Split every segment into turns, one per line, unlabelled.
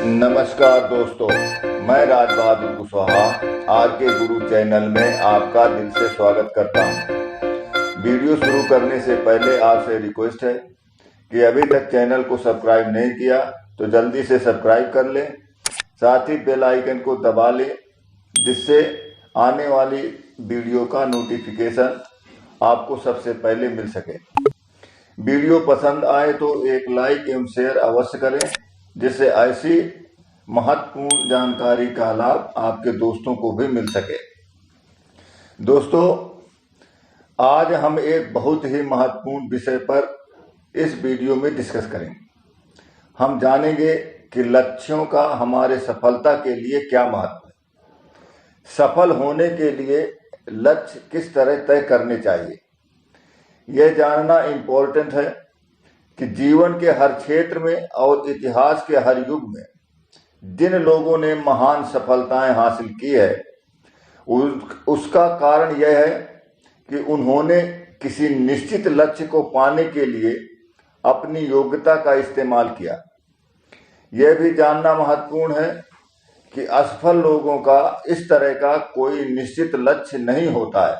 नमस्कार दोस्तों, मैं राज बहादुर कुशवाहा आर के गुरु चैनल में आपका दिल से स्वागत करता हूं। वीडियो शुरू करने से पहले आपसे रिक्वेस्ट है कि अभी तक चैनल को सब्सक्राइब नहीं किया तो जल्दी से सब्सक्राइब कर लें, साथ ही बेल आइकन को दबा लें जिससे आने वाली वीडियो का नोटिफिकेशन आपको सबसे पहले मिल सके। वीडियो पसंद आए तो एक लाइक एवं शेयर अवश्य करें जिससे ऐसी महत्वपूर्ण जानकारी का लाभ आपके दोस्तों को भी मिल सके। दोस्तों, आज हम एक बहुत ही महत्वपूर्ण विषय पर इस वीडियो में डिस्कस करेंगे। हम जानेंगे कि लक्ष्यों का हमारे सफलता के लिए क्या महत्व है, सफल होने के लिए लक्ष्य किस तरह तय करने चाहिए। यह जानना इम्पोर्टेंट है कि जीवन के हर क्षेत्र में और इतिहास के हर युग में जिन लोगों ने महान सफलताएं हासिल की है उसका कारण यह है कि उन्होंने किसी निश्चित लक्ष्य को पाने के लिए अपनी योग्यता का इस्तेमाल किया। यह भी जानना महत्वपूर्ण है कि असफल लोगों का इस तरह का कोई निश्चित लक्ष्य नहीं होता है,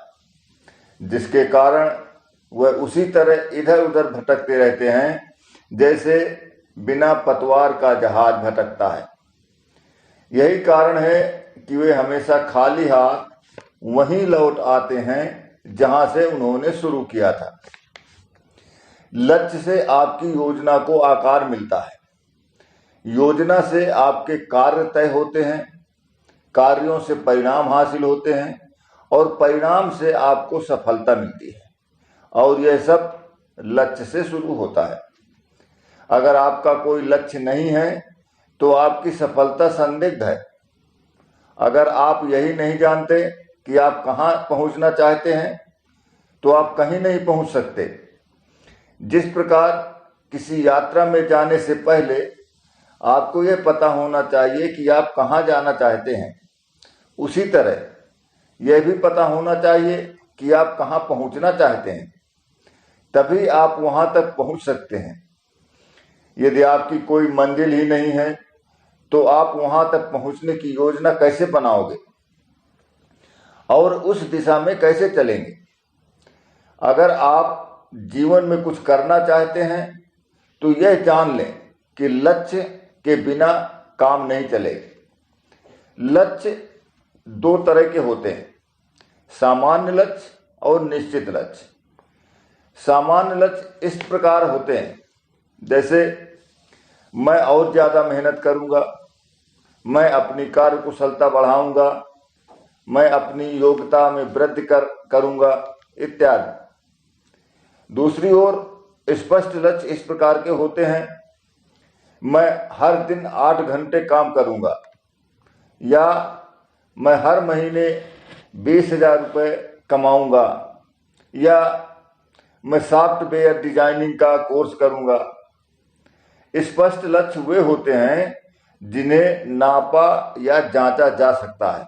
जिसके कारण वह उसी तरह इधर उधर भटकते रहते हैं जैसे बिना पतवार का जहाज भटकता है। यही कारण है कि वे हमेशा खाली हाथ वहीं लौट आते हैं जहां से उन्होंने शुरू किया था। लक्ष्य से आपकी योजना को आकार मिलता है, योजना से आपके कार्य तय होते हैं, कार्यों से परिणाम हासिल होते हैं और परिणाम से आपको सफलता मिलती है, और यह सब लक्ष्य से शुरू होता है। अगर आपका कोई लक्ष्य नहीं है तो आपकी सफलता संदिग्ध है। अगर आप यही नहीं जानते कि आप कहां पहुंचना चाहते हैं तो आप कहीं नहीं पहुंच सकते। जिस प्रकार किसी यात्रा में जाने से पहले आपको यह पता होना चाहिए कि आप कहां जाना चाहते हैं, उसी तरह यह भी पता होना चाहिए कि आप कहां पहुंचना चाहते हैं, तभी आप वहां तक पहुंच सकते हैं। यदि आपकी कोई मंजिल ही नहीं है तो आप वहां तक पहुंचने की योजना कैसे बनाओगे और उस दिशा में कैसे चलेंगे। अगर आप जीवन में कुछ करना चाहते हैं तो यह जान लें कि लक्ष्य के बिना काम नहीं चलेगा। लक्ष्य दो तरह के होते हैं, सामान्य लक्ष्य और निश्चित लक्ष्य। सामान्य लक्ष्य इस प्रकार होते हैं जैसे मैं और ज्यादा मेहनत करूंगा, मैं अपनी कार्य कुशलता बढ़ाऊंगा, मैं अपनी योग्यता में वृद्धि करूंगा इत्यादि। दूसरी ओर स्पष्ट लक्ष्य इस प्रकार के होते हैं, मैं हर दिन 8 घंटे काम करूंगा, या मैं हर महीने 20,000 रुपये कमाऊंगा, या मैं सॉफ्टवेयर डिजाइनिंग का कोर्स करूंगा। स्पष्ट लक्ष्य वे होते हैं जिन्हें नापा या जांचा जा सकता है।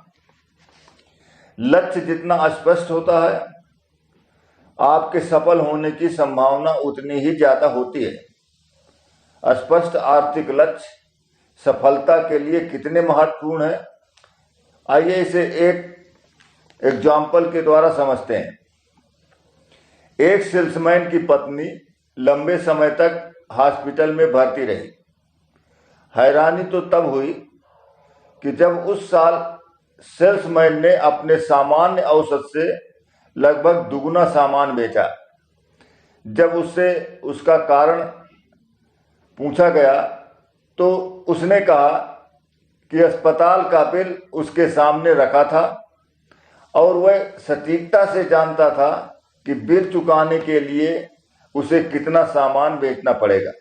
लक्ष्य जितना स्पष्ट होता है आपके सफल होने की संभावना उतनी ही ज्यादा होती है। स्पष्ट आर्थिक लक्ष्य सफलता के लिए कितने महत्वपूर्ण है, आइए इसे एक एग्जाम्पल के द्वारा समझते हैं। एक सेल्समैन की पत्नी लंबे समय तक हॉस्पिटल में भर्ती रही। हैरानी तो तब हुई कि जब उस साल सेल्समैन ने अपने सामान्य औसत से लगभग दुगुना सामान बेचा। जब उससे उसका कारण पूछा गया तो उसने कहा कि अस्पताल का बिल उसके सामने रखा था और वह सटीकता से जानता था कि बिल चुकाने के लिए उसे कितना सामान बेचना पड़ेगा।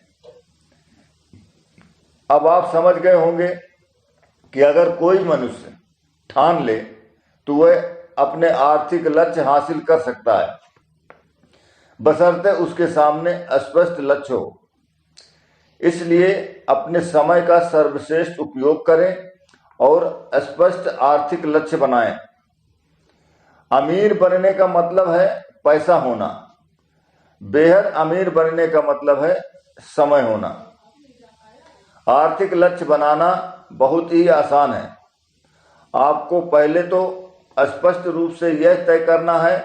अब आप समझ गए होंगे कि अगर कोई मनुष्य ठान ले तो वह अपने आर्थिक लक्ष्य हासिल कर सकता है, बशर्ते उसके सामने स्पष्ट लक्ष्य हो। इसलिए अपने समय का सर्वश्रेष्ठ उपयोग करें और स्पष्ट आर्थिक लक्ष्य बनाएं। अमीर बनने का मतलब है पैसा होना, बेहद अमीर बनने का मतलब है समय होना। आर्थिक लक्ष्य बनाना बहुत ही आसान है। आपको पहले तो स्पष्ट रूप से यह तय करना है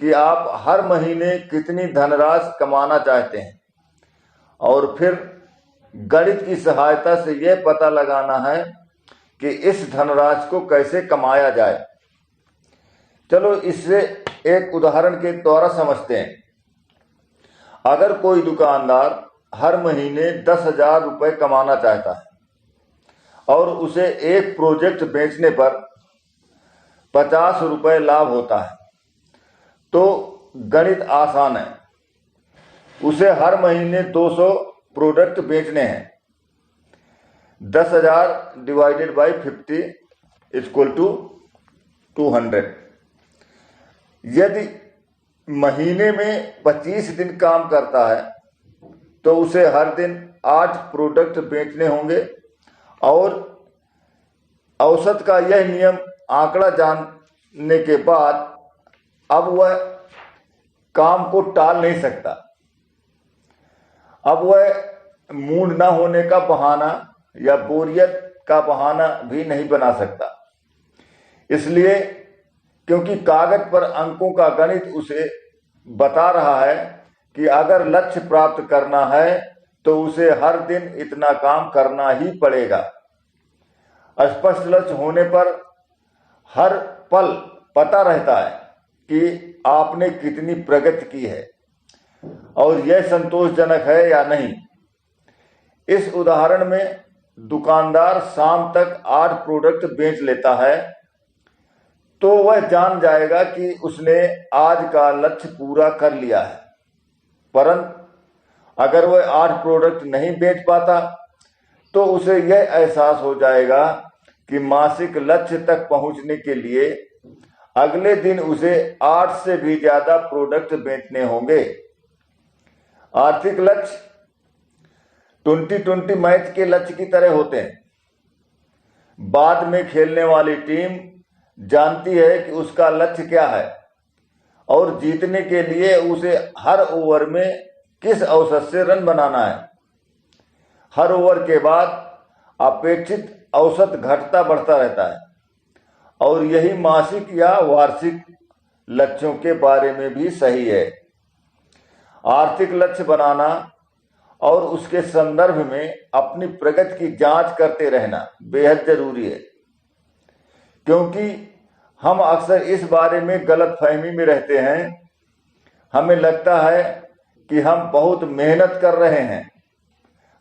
कि आप हर महीने कितनी धनराशि कमाना चाहते हैं और फिर गणित की सहायता से यह पता लगाना है कि इस धनराशि को कैसे कमाया जाए। चलो इससे एक उदाहरण के द्वारा समझते हैं। अगर कोई दुकानदार हर महीने 10,000 रुपये कमाना चाहता है और उसे एक प्रोजेक्ट बेचने पर 50 रुपये लाभ होता है, तो गणित आसान है। उसे हर महीने 200 प्रोडक्ट बेचने हैं। 10,000 डिवाइडेड बाई 50 इक्वल टू 200। यदि महीने में 25 दिन काम करता है तो उसे हर दिन 8 प्रोडक्ट बेचने होंगे और औसत का यह नियम आंकड़ा जानने के बाद अब वह काम को टाल नहीं सकता। अब वह मूड न होने का बहाना या बोरियत का बहाना भी नहीं बना सकता। इसलिए क्योंकि कागज पर अंकों का गणित उसे बता रहा है कि अगर लक्ष्य प्राप्त करना है तो उसे हर दिन इतना काम करना ही पड़ेगा। स्पष्ट लक्ष्य होने पर हर पल पता रहता है कि आपने कितनी प्रगति की है और यह संतोषजनक है या नहीं। इस उदाहरण में दुकानदार शाम तक 8 प्रोडक्ट बेच लेता है तो वह जान जाएगा कि उसने आज का लक्ष्य पूरा कर लिया है। परंतु अगर वह 8 प्रोडक्ट नहीं बेच पाता तो उसे यह एहसास हो जाएगा कि मासिक लक्ष्य तक पहुंचने के लिए अगले दिन उसे 8 से भी ज्यादा प्रोडक्ट बेचने होंगे। आर्थिक लक्ष्य 2020 मैच के लक्ष्य की तरह होते हैं। बाद में खेलने वाली टीम जानती है कि उसका लक्ष्य क्या है और जीतने के लिए उसे हर ओवर में किस औसत से रन बनाना है। हर ओवर के बाद अपेक्षित औसत घटता बढ़ता रहता है और यही मासिक या वार्षिक लक्ष्यों के बारे में भी सही है। आर्थिक लक्ष्य बनाना और उसके संदर्भ में अपनी प्रगति की जांच करते रहना बेहद जरूरी है, क्योंकि हम अक्सर इस बारे में गलतफहमी में रहते हैं। हमें लगता है कि हम बहुत मेहनत कर रहे हैं।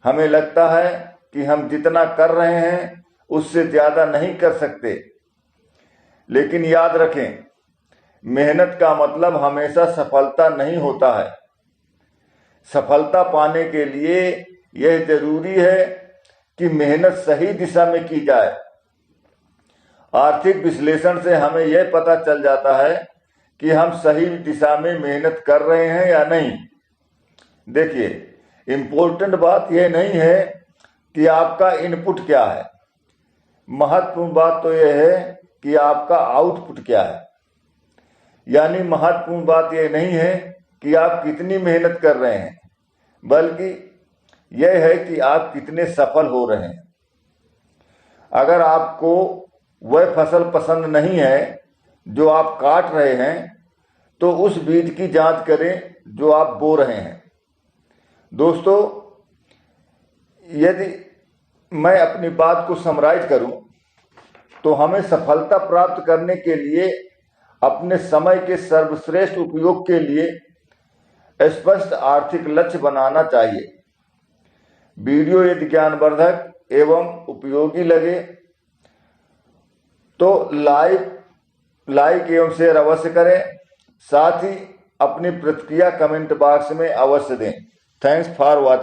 हमें लगता है कि हम जितना कर रहे हैं उससे ज्यादा नहीं कर सकते। लेकिन याद रखें, मेहनत का मतलब हमेशा सफलता नहीं होता है। सफलता पाने के लिए यह जरूरी है कि मेहनत सही दिशा में की जाए। आर्थिक विश्लेषण से हमें यह पता चल जाता है कि हम सही दिशा में मेहनत कर रहे हैं या नहीं। देखिए, इम्पोर्टेंट बात यह नहीं है कि आपका इनपुट क्या है, महत्वपूर्ण बात तो यह है कि आपका आउटपुट क्या है। यानी महत्वपूर्ण बात यह नहीं है कि आप कितनी मेहनत कर रहे हैं, बल्कि यह है कि आप कितने सफल हो रहे हैं। अगर आपको वह फसल पसंद नहीं है जो आप काट रहे हैं तो उस बीज की जांच करें जो आप बो रहे हैं। दोस्तों, यदि मैं अपनी बात को समराइज करूं तो हमें सफलता प्राप्त करने के लिए अपने समय के सर्वश्रेष्ठ उपयोग के लिए स्पष्ट आर्थिक लक्ष्य बनाना चाहिए। वीडियो यदि ज्ञानवर्धक एवं उपयोगी लगे तो लाइक एवं शेयर अवश्य करें। साथ ही अपनी प्रतिक्रिया कमेंट बॉक्स में अवश्य दें। Thanks for watching.